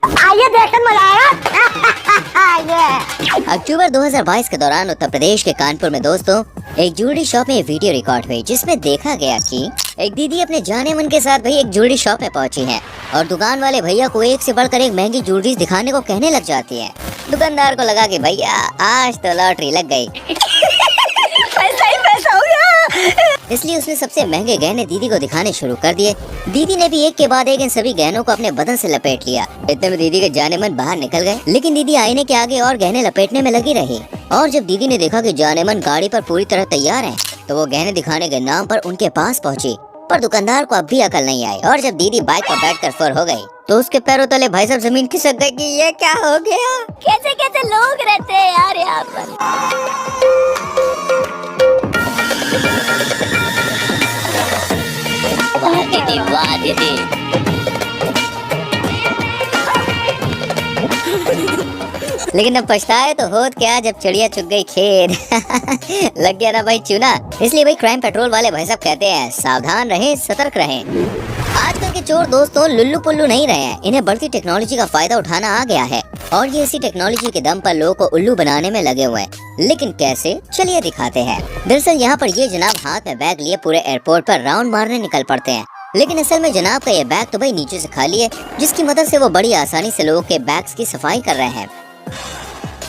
आइए देखने मजा आएगा। अक्टूबर 2022 के दौरान उत्तर प्रदेश के कानपुर में दोस्तों एक ज्वेलरी शॉप में वीडियो रिकॉर्ड हुई, जिसमें देखा गया कि एक दीदी अपने जाने मन के साथ भाई एक ज्वेलरी शॉप में पहुंची है और दुकान वाले भैया को एक से बढ़कर एक महंगी ज्वेलरी दिखाने को कहने लग जाती है। दुकानदार को लगा कि भैया आज तो लॉटरी लग गई। पैसा ही पैसा हो गया। इसलिए उसने सबसे महंगे गहने दीदी को दिखाने शुरू कर दिए। दीदी ने भी एक के बाद एक इन सभी गहनों को अपने बदन से लपेट लिया। इतने में दीदी के जाने मन बाहर निकल गए, लेकिन दीदी आईने के आगे और गहने लपेटने में लगी रही। और जब दीदी ने देखा कि जाने मन गाड़ी पर पूरी तरह तैयार है, तो वो गहने दिखाने के नाम पर उनके पास पहुंची। पर दुकानदार को अब भी अकल नहीं आई और जब दीदी बाइक पर बैठकर फुर हो गई तो उसके पैरों तले भाई साहब जमीन खिसक गई कि ये क्या हो गया। कैसे कैसे लोग रहते हैं यार यहाँ पर। वाह दीदी, वाह दीदी। लेकिन अब पछताए तो होत क्या जब चिड़िया चुग गई खेत। लग गया ना भाई चूना। इसलिए भाई क्राइम पेट्रोल वाले भाई साहब कहते हैं सावधान रहें, सतर्क रहें। आजकल के चोर दोस्तों लुल्लू पुल्लू नहीं रहे हैं, इन्हें बढ़ती टेक्नोलॉजी का फायदा उठाना आ गया है और ये इसी टेक्नोलॉजी के दम पर लोगों को उल्लू बनाने में लगे हुए हैं। लेकिन कैसे, चलिए दिखाते हैं। दरअसल यहाँ पर ये जनाब हाथ में बैग लिए पूरे एयरपोर्ट पर राउंड मारने निकल पड़ते हैं, लेकिन असल में जनाब का ये बैग तो भाई नीचे से खाली है, जिसकी मदद से वो बड़ी आसानी से लोगों के बैग्स की सफाई कर रहे हैं।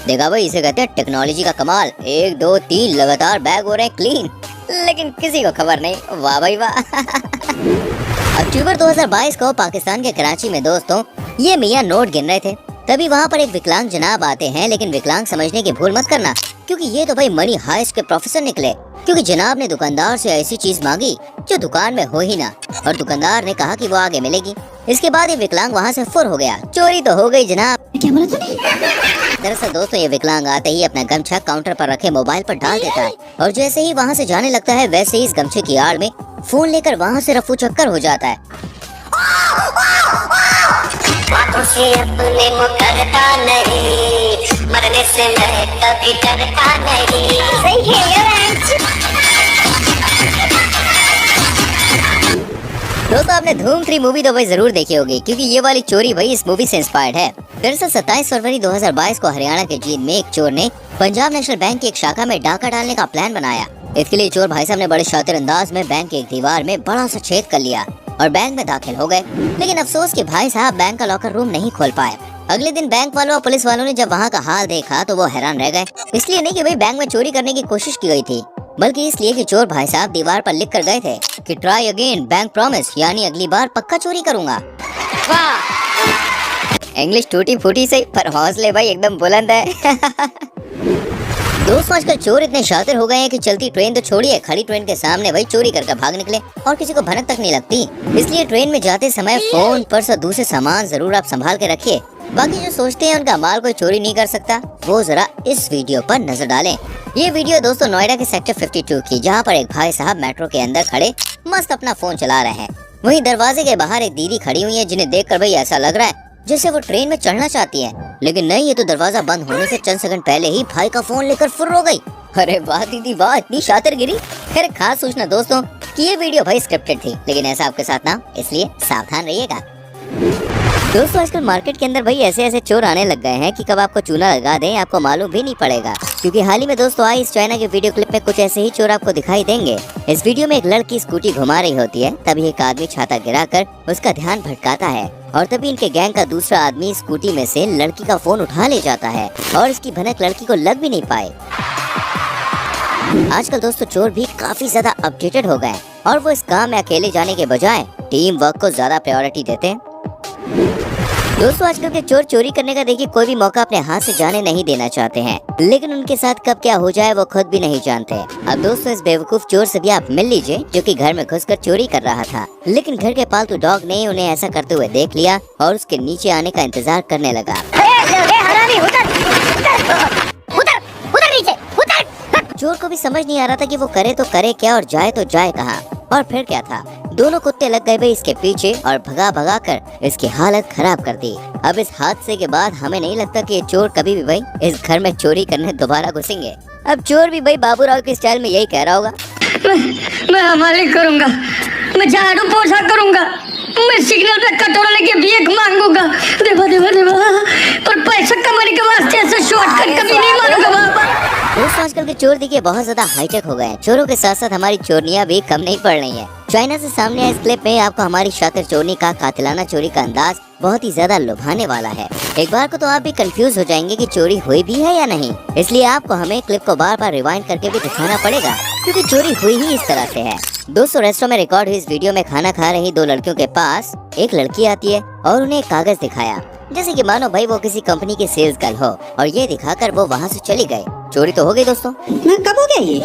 देखा भाई, इसे कहते हैं टेक्नोलॉजी का कमाल। 1 2 3 लगातार बैग हो रहे हैं क्लीन, लेकिन किसी को खबर नहीं। वाह भाई वाह। अक्टूबर 2022 को पाकिस्तान के कराची में दोस्तों ये मियां नोट गिन रहे थे, तभी वहाँ पर एक विकलांग जनाब आते हैं। लेकिन विकलांग समझने की भूल मत करना, क्योंकि ये तो भाई मनी हाइस्ट के प्रोफेसर निकले। क्योंकि जनाब ने दुकानदार से ऐसी चीज मांगी जो दुकान में हो ही ना, और दुकानदार ने कहा कि वो आगे मिलेगी। इसके बाद ये विकलांग वहाँ से फुर हो गया। चोरी तो हो गई जनाब। क्या बोला तूने? दरअसल दोस्तों ये विकलांग आते ही अपना गमछा काउंटर पर रखे मोबाइल पर डाल देता है और जैसे ही वहाँ से जाने लगता है, वैसे ही इस गमछे की आड़ में फोन लेकर वहाँ से रफू चक्कर हो जाता है। बातों से अपने मुकरता नहीं, मरने से मैं कभी डरता नहीं। सही है। दोस्तों आपने धूम 3 मूवी तो भाई जरूर देखी होगी, क्योंकि ये वाली चोरी भाई इस मूवी से इंस्पायर्ड है। दरअसल 27 फरवरी 2022 को हरियाणा के जींद में एक चोर ने पंजाब नेशनल बैंक की एक शाखा में डाका डालने का प्लान बनाया। इसके लिए चोर भाई साहब ने बड़े शातिर अंदाज में बैंक की एक दीवार में बड़ा सा छेद कर लिया और बैंक में दाखिल हो गए। लेकिन अफसोस कि भाई साहब बैंक का लॉकर रूम नहीं खोल पाए। अगले दिन बैंक वालों और पुलिस वालों ने जब वहाँ का हाल देखा तो वो हैरान रह गए। इसलिए नहीं कि भाई बैंक में चोरी करने की कोशिश की गई थी, बल्कि इसलिए कि चोर भाई साहब दीवार पर लिख कर गए थे कि ट्राई अगेन बैंक प्रॉमिस, यानी अगली बार पक्का चोरी करूंगा। वाह, इंग्लिश टूटी फूटी सही, पर हौसले भाई एकदम बुलंद है। दोस्तों आजकल चोर इतने शातिर हो गए हैं कि चलती ट्रेन तो छोड़िए, खड़ी ट्रेन के सामने भाई चोरी करके भाग निकले और किसी को भनक तक नहीं लगती। इसलिए ट्रेन में जाते समय फोन, पर्स और दूसरे सामान जरूर आप संभाल के रखिए। बाकी जो सोचते हैं उनका माल कोई चोरी नहीं कर सकता, वो जरा इस वीडियो पर नजर डालें। ये वीडियो दोस्तों नोएडा के सेक्टर 52 की, जहाँ पर एक भाई साहब मेट्रो के अंदर खड़े मस्त अपना फोन चला रहे हैं। वहीं दरवाजे के बाहर एक दीदी खड़ी हुई है, जिन्हें देखकर भाई ऐसा लग रहा है जैसे वो ट्रेन में चढ़ना चाहती है, लेकिन नहीं, ये तो दरवाजा बंद होने से चंद सेकंड पहले ही भाई का फोन लेकर फुर्र हो गई। अरे वाह दीदी वाह, इतनी शातिर गिरी। खैर खास सूचना दोस्तों कि ये वीडियो भाई स्क्रिप्टेड थी, लेकिन ऐसा आपके साथ ना, इसलिए सावधान रहिएगा। दोस्तों आजकल मार्केट के अंदर भाई ऐसे ऐसे चोर आने लग गए हैं कि कब आपको चूना लगा दें आपको मालूम भी नहीं पड़ेगा। क्योंकि हाल ही में दोस्तों आई इस चाइना के वीडियो क्लिप में कुछ ऐसे ही चोर आपको दिखाई देंगे। इस वीडियो में एक लड़की स्कूटी घुमा रही होती है, तभी एक आदमी छाता गिराकर उसका ध्यान भटकाता है और तभी इनके गैंग का दूसरा आदमी स्कूटी में से लड़की का फोन उठा ले जाता है और इसकी भनक लड़की को लग भी नहीं पाए। आजकल दोस्तों चोर भी काफी ज्यादा अपडेटेड हो गए और वो इस काम में अकेले जाने के बजाय टीम वर्क को ज्यादा प्रायोरिटी देते हैं। दोस्तों आजकल के चोर चोरी करने का देखिए कोई भी मौका अपने हाथ से जाने नहीं देना चाहते हैं, लेकिन उनके साथ कब क्या हो जाए वो खुद भी नहीं जानते। अब दोस्तों इस बेवकूफ चोर से भी आप मिल लीजिए, जो कि घर में घुसकर चोरी कर रहा था, लेकिन घर के पालतू डॉग ने उन्हें ऐसा करते हुए देख लिया और उसके नीचे आने का इंतजार करने लगा। चोर को भी समझ नहीं आ रहा था कि वो करे तो करे क्या और जाए तो जाए कहाँ। और फिर क्या था, दोनों कुत्ते लग गए भाई इसके पीछे और भगा भगा कर इसकी हालत खराब कर दी। अब इस हादसे के बाद हमें नहीं लगता कि ये चोर कभी भी भाई इस घर में चोरी करने दोबारा घुसेंगे। अब चोर भी भाई बाबूराव के स्टाइल में यही कह रहा होगा, मैं हमारे करूँगा, मैं झाड़ू पोछा करूँगा, मैं सिग्नल पे कटोरा लेके भीख मांगूंगा, देवा देवा देवा। के चोर देखिए बहुत ज्यादा हाईटेक हो गए हैं। चोरों के साथ साथ हमारी चोरनियां भी कम नहीं पड़ रही हैं। चाइना से सामने आए इस क्लिप में आपको हमारी शातिर चोरनी का कातिलाना चोरी का अंदाज बहुत ही ज्यादा लुभाने वाला है। एक बार को तो आप भी कंफ्यूज हो जाएंगे कि चोरी हुई भी है या नहीं, इसलिए आपको हमें क्लिप को बार बार रिवाइंड करके भी दिखाना पड़ेगा, क्योंकि चोरी हुई ही इस तरह से है। दोस्तों, रेस्टोरेंट में रिकॉर्ड हुई इस वीडियो में खाना खा रही दो लड़कियों के पास एक लड़की आती है और उन्हें एक कागज दिखाया, जैसे कि मानो भाई वो किसी कंपनी की सेल्स गर्ल हो, और ये दिखाकर वो वहाँ से चली गए। चोरी तो हो गई दोस्तों। कब हो गया ये?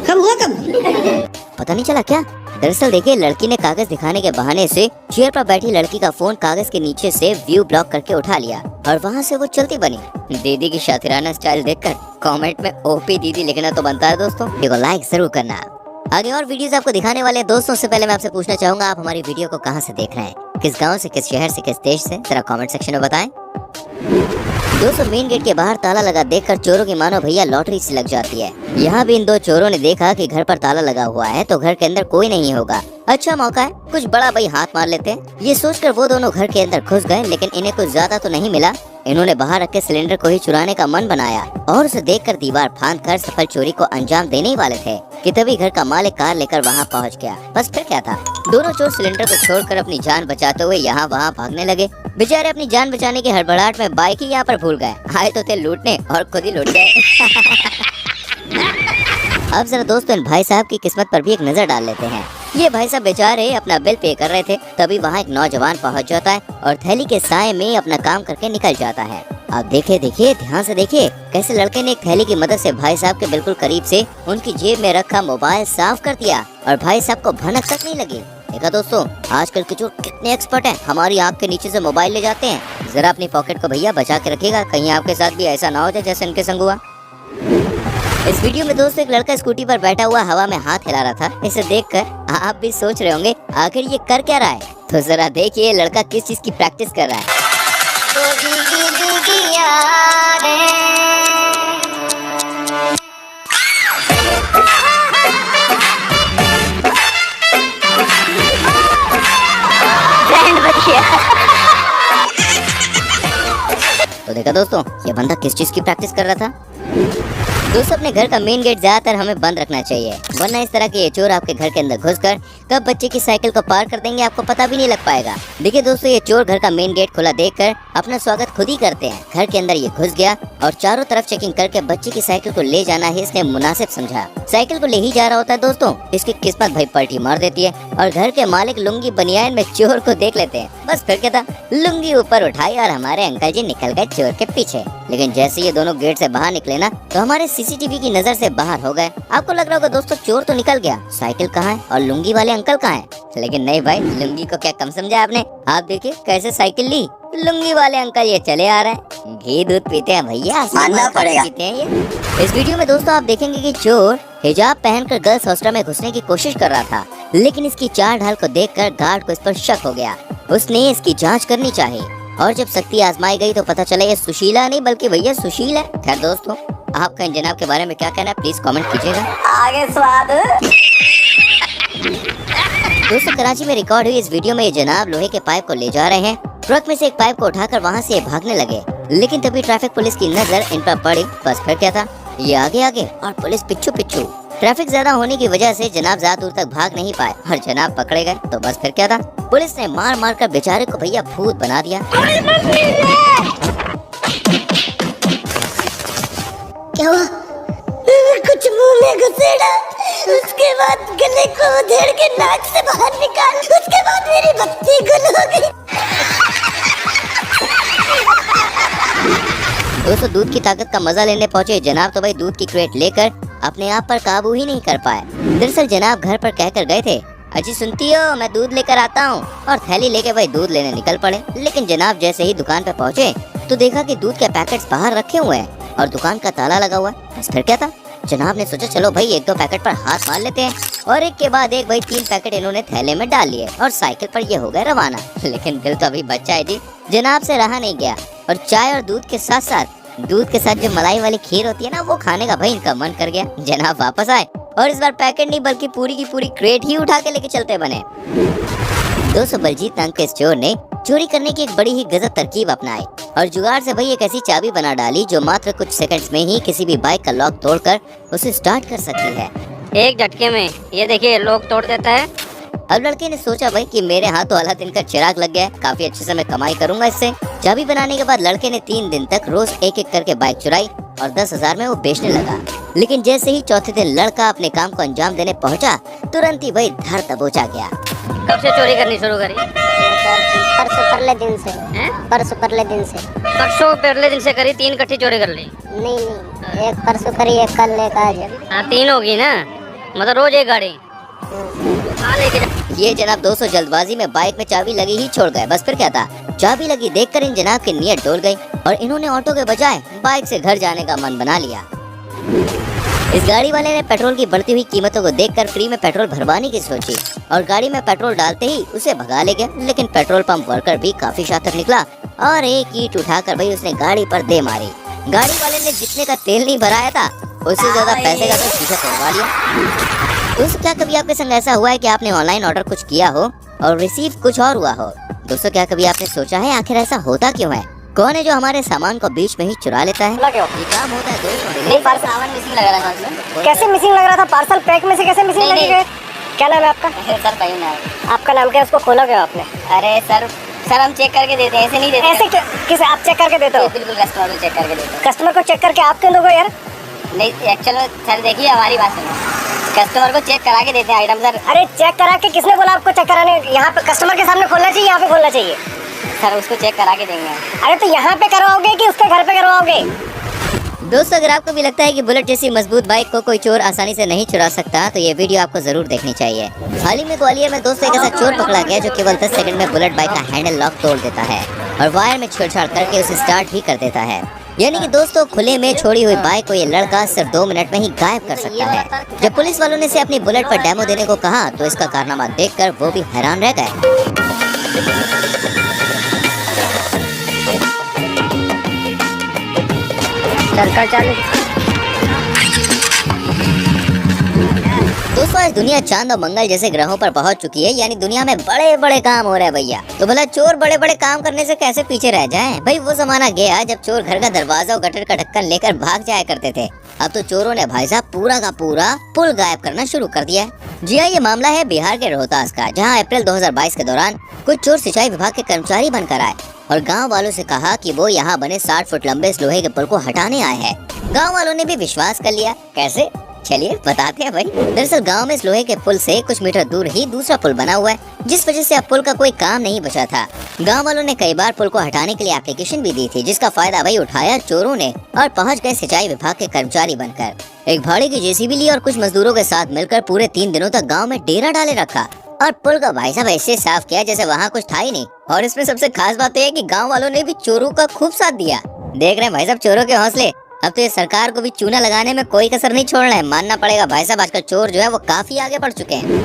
कब हुआ कब? पता नहीं चला क्या? दरअसल देखिए, लड़की ने कागज दिखाने के बहाने से चेयर पर बैठी लड़की का फोन कागज के नीचे से व्यू ब्लॉक करके उठा लिया और वहाँ से वो चलती बनी। दीदी की शातिराना स्टाइल देखकर कमेंट में ओपी दीदी लिखना तो बनता है दोस्तों। देखो, लाइक जरूर करना। आगे और वीडियोस आपको दिखाने वाले हैं दोस्तों। से पहले मैं आपसे पूछना चाहूंगा, आप हमारी वीडियो को कहाँ से देख रहे हैं, किस गाँव से, किस शहर से, किस देश से, जरा कॉमेंट सेक्शन में बताएं। दोस्तों, मेन गेट के बाहर ताला लगा देखकर चोरों की मानो भैया लॉटरी से लग जाती है। यहाँ भी इन दो चोरों ने देखा कि घर पर ताला लगा हुआ है तो घर के अंदर कोई नहीं होगा, अच्छा मौका है, कुछ बड़ा भाई हाथ मार लेते हैं। ये सोचकर वो दोनों घर के अंदर घुस गए, लेकिन इन्हें कुछ ज्यादा तो नहीं मिला। इन्होंने बाहर रखे सिलेंडर को ही चुराने का मन बनाया और उसे देखकर दीवार फांदकर सफल चोरी को अंजाम देने ही वाले थे कि तभी घर का मालिक कार लेकर वहाँ पहुँच गया। बस फिर क्या था, दोनों चोर सिलेंडर को छोड़कर अपनी जान बचाते हुए यहाँ वहाँ भागने लगे। बेचारे अपनी जान बचाने की हड़बड़ाहट में बाइक ही यहाँ पर भूल गए। आए तो थे लूटने और खुद ही लूट गए। अब जरा दोस्तों, इन भाई साहब की किस्मत पर भी एक नजर डाल लेते हैं। ये भाई साहब बेचारे अपना बिल पे कर रहे थे, तभी वहाँ एक नौजवान पहुँच जाता है और थैली के साए में अपना काम करके निकल जाता है। आप देखिए ध्यान से देखिए, कैसे लड़के ने एक थैली की मदद से भाई साहब के बिल्कुल करीब से उनकी जेब में रखा मोबाइल साफ कर दिया और भाई साहब को भनक तक नहीं लगी। देखा दोस्तों, आजकल के चोर कितने एक्सपर्ट हैं, हमारी आँख के नीचे से मोबाइल ले जाते हैं। जरा अपनी पॉकेट को भैया बचा के रखिएगा, कहीं आपके साथ भी ऐसा ना हो जाए जैसे इनके संग हुआ। इस वीडियो में दोस्तों, एक लड़का स्कूटी पर बैठा हुआ हवा में हाथ हिला रहा था। इसे देखकर आप भी सोच रहे होंगे आखिर ये कर क्या रहा है, तो जरा देखिए लड़का किस चीज की प्रैक्टिस कर रहा है। तो देखा दोस्तों, ये बंदा किस चीज की प्रैक्टिस कर रहा था। दोस्तों, अपने घर का मेन गेट ज्यादातर हमें बंद रखना चाहिए, वरना इस तरह के ये चोर आपके घर के अंदर घुसकर कब बच्चे की साइकिल को पार कर देंगे आपको पता भी नहीं लग पाएगा। देखिए दोस्तों, ये चोर घर का मेन गेट खुला देखकर अपना स्वागत खुद ही करते हैं। घर के अंदर ये घुस गया और चारों तरफ चेकिंग करके बच्चे की साइकिल को ले जाना ही इसने मुनासिब समझा। साइकिल को ले ही जा रहा होता है दोस्तों, इसकी किस्मत भाई पलटी मार देती है और घर के मालिक लुंगी बनियान में चोर को देख लेते हैं। बस फिर क्या था, लुंगी ऊपर उठाई और हमारे अंकल जी निकल गए चोर के पीछे। लेकिन जैसे ये दोनों गेट से बाहर निकले ना, तो हमारे सीसीटीवी की नजर से बाहर हो गए। आपको लग रहा होगा दोस्तों, चोर तो निकल गया, साइकिल कहाँ है और लुंगी वाले अंकल कहाँ है? लेकिन नहीं भाई, लुंगी को क्या कम समझा आपने। आप देखिए कैसे साइकिल ली, लुंगी वाले अंकल ये चले आ रहे हैं, घी दूध पीते हैं भैया, मानना पड़ेगा पीते हैं ये। इस वीडियो में दोस्तों आप देखेंगे कि चोर हिजाब पहनकर गर्ल्स हॉस्टल में घुसने की कोशिश कर रहा था, लेकिन इसकी चाल ढाल को देखकर गार्ड को इस पर शक हो गया। उसने इसकी जांच करनी चाहिए और जब सख्ती आजमाई गई तो पता चला ये सुशीला नहीं बल्कि भैया सुशील है। खैर दोस्तों, आपका इन जनाब के बारे में क्या कहना है प्लीज कमेंट कीजिएगा। आगे स्वाद। दोस्तों, कराची में रिकॉर्ड हुई इस वीडियो में ये जनाब लोहे के पाइप को ले जा रहे हैं। ट्रक में से एक पाइप को उठाकर वहाँ से ये भागने लगे, लेकिन तभी ट्रैफिक पुलिस की नजर इन पर पड़ी। बस फिर क्या था, ये आगे आगे और पुलिस पिछू पिछू। ट्रैफिक ज्यादा होने की वजह से जनाब ज्यादा दूर तक भाग नहीं पाए और जनाब पकड़े गए। तो बस फिर क्या था, पुलिस ने मार मार कर बेचारे को भैया भूत बना दिया। क्या हुआ? कुछ मुंह में घुसेड़ा, उसके बाद गले को उधेड़ के नाक से बाहर निकाल, उसके बाद मेरी बत्ती गुल हो गई। दोस्तों, दूध की ताकत का मजा लेने पहुंचे जनाब तो भाई दूध की क्रेट लेकर अपने आप पर काबू ही नहीं कर पाए। दरअसल जनाब घर पर कहकर गए थे, अजी सुनती हो मैं दूध लेकर आता हूँ, और थैली लेके भाई दूध लेने निकल पड़े। लेकिन जनाब जैसे ही दुकान पे पहुँचे तो देखा कि दूध के पैकेट्स बाहर रखे हुए हैं और दुकान का ताला लगा हुआ है। बस फिर क्या था, जनाब ने सोचा चलो भाई एक दो पैकेट पर हाथ मार लेते हैं, और एक के बाद एक भाई 3 पैकेट इन्होंने थैले में डाल लिए और साइकिल पर ये हो गए रवाना। लेकिन दिल तो अभी बच्चा है जी, जनाब से रहा नहीं गया और चाय और दूध के साथ जो मलाई वाली खीर होती है ना, वो खाने का भाई इनका मन कर गया। जनाब वापस आए और इस बार पैकेट नहीं बल्कि पूरी की पूरी क्रेट ही उठा के लेके चलते बने। दोस्तों, बलजीत नाम के इस चोर ने चोरी करने की एक बड़ी ही गजब तरकीब अपनाई। और जुगाड़ से भाई एक ऐसी चाबी बना डाली जो मात्र कुछ सेकंड्स में ही किसी भी बाइक का लॉक तोड़कर उसे स्टार्ट कर सकती है। एक झटके में ये देखिए लॉक तोड़ देता है। अब लड़के ने सोचा भाई कि मेरे हाथों वाला दिन का चिराग लग गया है, काफी अच्छे से मैं कमाई करूंगा इससे। चाबी बनाने के बाद लड़के ने 3 दिन तक रोज एक एक करके बाइक चुराई और 10,000 में वो बेचने लगा। लेकिन जैसे ही चौथे दिन लड़का अपने काम को अंजाम देने पहुंचा, तुरंत ही भाई धर दबोचा गया। कब से चोरी करनी शुरू करी? परसों परले दिन से। परसों परले दिन से। परसों पहले दिन से करी, 3 इकट्ठी चोरी कर ली? नहीं, एक परसों करी, एक कल, एक आज। हाँ 3 होगी ना, मतलब रोज एक गाड़ी। ये जनाब दोस्तों जल्दबाजी में बाइक में चाबी लगी ही छोड़ गए। बस फिर क्या था, चाबी लगी देखकर इन जनाब की नीयत डोल गई और इन्होंने ऑटो के बजाय बाइक से घर जाने का मन बना लिया। इस गाड़ी वाले ने पेट्रोल की बढ़ती हुई कीमतों को देखकर फ्री में पेट्रोल भरवाने की सोची और गाड़ी में पेट्रोल डालते ही उसे भगा ले गया। लेकिन पेट्रोल पंप वर्कर भी काफी शातिर निकला और एक ईंट उठाकर भाई उसने गाड़ी पर दे मारी। गाड़ी वाले ने जितने का तेल नहीं भराया था उससे ज्यादा पैसे का तो शीशा तोड़वा लिया। दोस्तों क्या कभी आपके संग ऐसा हुआ है कि आपने ऑनलाइन ऑर्डर कुछ किया हो और रिसीव कुछ और हुआ हो? दोस्तों क्या कभी आपने सोचा है आखिर ऐसा होता क्यों है? कौन है जो हमारे सामान को बीच में ही चुरा लेता है? ये काम होता है दोस्तों। सामान मिसिंग लग रहा था उसमें। कैसे मिसिंग लग रहा था? पार्सल पैक में से कैसे मिसिंग लग गए? क्या नाम है आपका? सर कहीं ना। आपका नाम क्या है? उसको खोला क्या आपने? अरे सर हम चेक करके देते हैं, ऐसे नहीं देते। ऐसे किसे आप चेक करके देते हो? बिल्कुल कस्टमर को चेक करके देते हैं। कस्टमर को चेक करके आप क्यों दोगे यार? नहीं एक्चुअल में सर देखिए हमारी बात सुनो, कस्टमर को चेक करा के देते हैं आइटम सर। अरे चेक करा के किसने बोला आपको चेक कराने? यहाँ पे कस्टमर के सामने खोलना चाहिए, यहाँ पे खोलना चाहिए। सर उसको चेक करा के देंगे। अरे तो यहाँ पे करवाओगे कि उसके घर पे करवाओगे? दोस्तों अगर आपको भी लगता है कि बुलेट जैसी मजबूत बाइक को कोई चोर आसानी से नहीं चुरा सकता तो ये वीडियो आपको जरूर देखनी चाहिए। हाल ही में ग्वालियर में दोस्तों एक ऐसा चोर पकड़ा गया जो केवल 10 सेकंड में बुलेट बाइक का हैंडल लॉक तोड़ देता है और वायर में छेड़छाड़ करके उसे स्टार्ट भी कर देता है। यानी कि दोस्तों खुले में छोड़ी हुई बाइक को ये लड़का सिर्फ 2 मिनट में ही गायब कर सकता है। जब पुलिस वालों ने इसे अपनी बुलेट पर डेमो देने को कहा तो इसका कारनामा देखकर वो भी हैरान रह गए। सरकार चालू। दोस्तों आज दुनिया चांद और मंगल जैसे ग्रहों पर पहुंच चुकी है, यानी दुनिया में बड़े बड़े काम हो रहे हैं भैया। तो भला चोर बड़े बड़े काम करने से कैसे पीछे रह जाएं? भाई वो जमाना गया जब चोर घर का दरवाजा और गटर का ढक्कन लेकर भाग जाया करते थे। अब तो चोरों ने भाई साहब पूरा का पूरा पुल गायब करना शुरू कर दिया है। जी हाँ, ये मामला है बिहार के रोहतास का, जहाँ अप्रैल 2022 के दौरान कुछ चोर सिंचाई विभाग के कर्मचारी बनकर आए और गाँव वालों से कहा कि वो यहाँ बने 60 फुट लंबे इस लोहे के पुल को हटाने आए हैं। गाँव वालों ने भी विश्वास कर लिया। कैसे? चलिए बताते हैं भाई। दरअसल गांव में इस लोहे के पुल से कुछ मीटर दूर ही दूसरा पुल बना हुआ है, जिस वजह से अब पुल का कोई काम नहीं बचा था। गांव वालों ने कई बार पुल को हटाने के लिए एप्लीकेशन भी दी थी, जिसका फायदा भाई उठाया चोरों ने और पहुंच गए सिंचाई विभाग के कर्मचारी बनकर। एक भाड़े की जेसीबी ली और कुछ मजदूरों के साथ मिलकर पूरे 3 दिनों तक गाँव में डेरा डाले रखा और पुल का भाई साहब ऐसे साफ किया जैसे वहाँ कुछ था ही नहीं। और इसमें सबसे खास बात है कि गाँव वालों ने भी चोरों का खूब साथ दिया। देख रहे हैं भाई साहब चोरों के हौसले। अब तो ये सरकार को भी चूना लगाने में कोई कसर नहीं छोड़ना है, मानना पड़ेगा भाई साहब। आजकल चोर जो है वो काफी आगे बढ़ चुके हैं।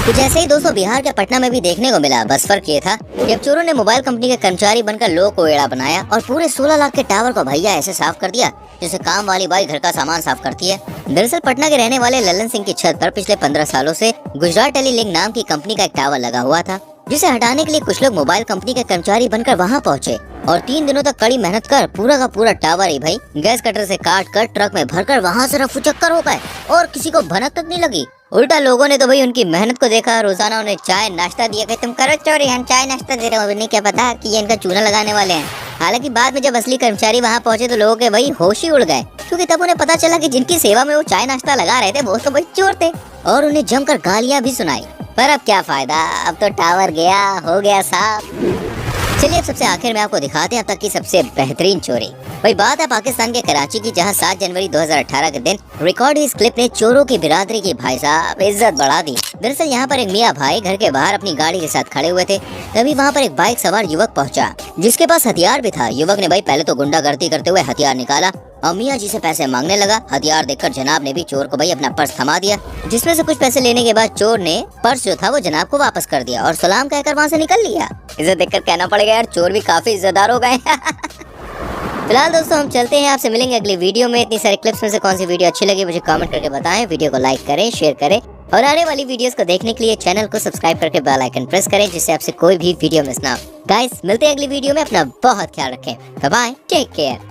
कुछ ऐसे ही दोस्तों बिहार के पटना में भी देखने को मिला। बस फर्क ये था कि अब चोरों ने मोबाइल कंपनी के कर्मचारी बनकर लोगों को एड़ा बनाया और पूरे 16 लाख के टावर को भैया ऐसे साफ कर दिया जैसे काम वाली बाई घर का सामान साफ करती है। दरअसल पटना के रहने वाले ललन सिंह की छत पर पिछले 15 सालों से गुजरात टेलीलिंक नाम की कंपनी का एक टावर लगा हुआ था, जिसे हटाने के लिए कुछ लोग मोबाइल कंपनी के कर्मचारी बनकर वहां पहुंचे और 3 दिनों तक कड़ी मेहनत कर पूरा का पूरा टावर ही भाई गैस कटर से काट कर ट्रक में भरकर वहां से रफू चक्कर हो गए और किसी को भनक तक नहीं लगी। उल्टा लोगों ने तो भाई उनकी मेहनत को देखा, रोजाना उन्हें चाय नाश्ता दिया कि तुम करो चोरी, हम चाय नाश्ता दे रहे हो। उन्हें क्या पता कि ये इनका चूना लगाने वाले हैं। हालांकि बाद में जब असली कर्मचारी वहां पहुंचे तो लोगों के भाई होश ही उड़ गए, क्योंकि तब उन्हें पता चला कि जिनकी सेवा में वो चाय नाश्ता लगा रहे थे वो तो भाई चोर थे और उन्हें जमकर गालियां भी सुनाई। पर अब क्या फायदा, अब तो टावर गया, हो गया साफ। चलिए अब सबसे आखिर में आपको दिखाते हैं अब तक की सबसे बेहतरीन चोरी। भाई बात है पाकिस्तान के कराची की, जहां 7 जनवरी 2018 के दिन रिकॉर्ड हुई इस क्लिप ने चोरों की बिरादरी की भाई साहब इज्जत बढ़ा दी। दरअसल यहाँ पर एक मियाँ भाई घर के बाहर अपनी गाड़ी के साथ खड़े हुए थे, तभी वहाँ पर एक बाइक सवार युवक पहुँचा जिसके पास हथियार भी था। युवक ने भाई पहले तो गुंडागर्दी करते हुए हथियार निकाला और मियाँ जी से पैसे मांगने लगा। हथियार देखकर जनाब ने भी चोर को भाई अपना पर्स थमा दिया, जिसमें से कुछ पैसे लेने के बाद चोर ने पर्स जो था वो जनाब को वापस कर दिया और सलाम कहकर वहाँ से निकल लिया। इसे देखकर कहना पड़ेगा यार चोर भी काफी इज्जतदार हो गए। फिलहाल दोस्तों हम चलते हैं, आपसे मिलेंगे अगली वीडियो में। इतनी सारी क्लिप्स में से कौन सी वीडियो अच्छी लगी मुझे कमेंट करके बताएं। वीडियो को लाइक करें, शेयर करें, और आने वाली वीडियोस को देखने के लिए चैनल को सब्सक्राइब करके बेल आइकन प्रेस करें, जिससे आपसे कोई भी वीडियो मिस ना हो। गाइस, मिलते हैं अगली वीडियो में। अपना बहुत ख्याल रखें। Bye bye, take care.